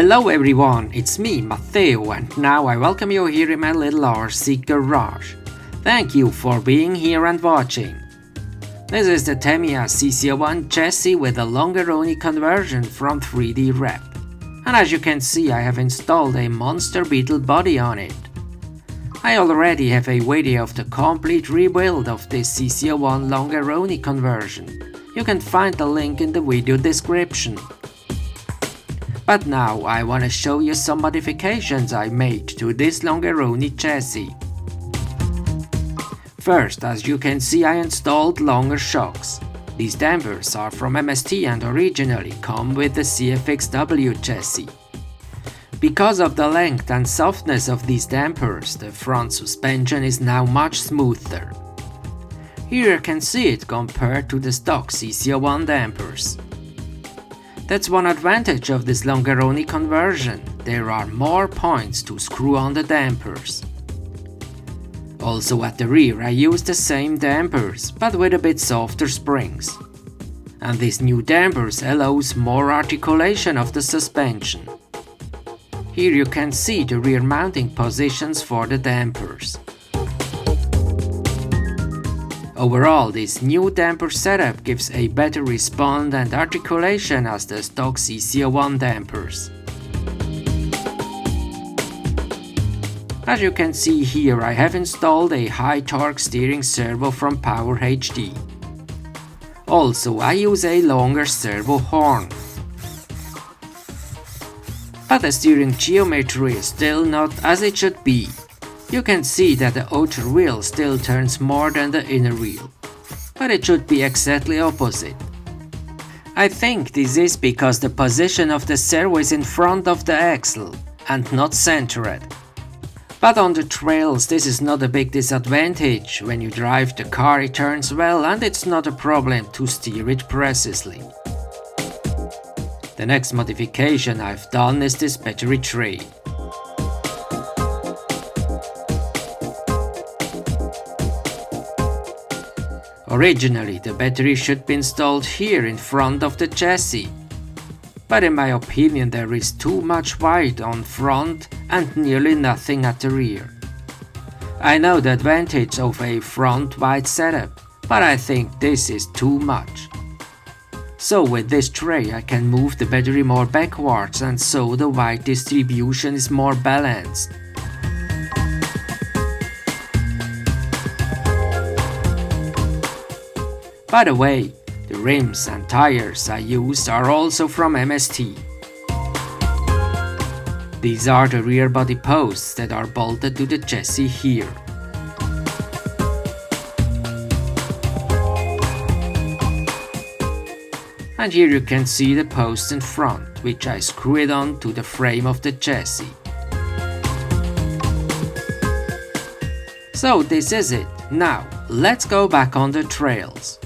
Hello everyone, it's me, Matteo, and now I welcome you here in my little RC garage. Thank you for being here and watching. This is the Tamiya CC-01 chassis with a Longheroni conversion from 3D Rep. And as you can see, I have installed a Monster Beetle body on it. I already have a video of the complete rebuild of this CC-01 Longheroni conversion. You can find the link in the video description. But now I want to show you some modifications I made to this Longheroni chassis. First, as you can see, I installed longer shocks. These dampers are from MST and originally come with the CFXW chassis. Because of the length and softness of these dampers, the front suspension is now much smoother. Here you can see it compared to the stock CC-01 dampers. That's one advantage of this Longheroni conversion, there are more points to screw on the dampers. Also at the rear I used the same dampers, but with a bit softer springs. And these new dampers allows more articulation of the suspension. Here you can see the rear mounting positions for the dampers. Overall, this new damper setup gives a better response and articulation as the stock CC-01 dampers. As you can see here, I have installed a high torque steering servo from Power HD. Also, I use a longer servo horn. But the steering geometry is still not as it should be. You can see that the outer wheel still turns more than the inner wheel, but it should be exactly opposite. I think this is because the position of the servo is in front of the axle and not centered. But on the trails this is not a big disadvantage. When you drive the car it turns well and it's not a problem to steer it precisely. The next modification I've done is this battery tray. Originally, the battery should be installed here in front of the chassis, but in my opinion there is too much weight on front and nearly nothing at the rear. I know the advantage of a front wide setup, but I think this is too much. So with this tray I can move the battery more backwards and so the weight distribution is more balanced. By the way, the rims and tires I used are also from MST. These are the rear body posts that are bolted to the chassis here. And here you can see the posts in front, which I screwed on to the frame of the chassis. So this is it. Now, let's go back on the trails.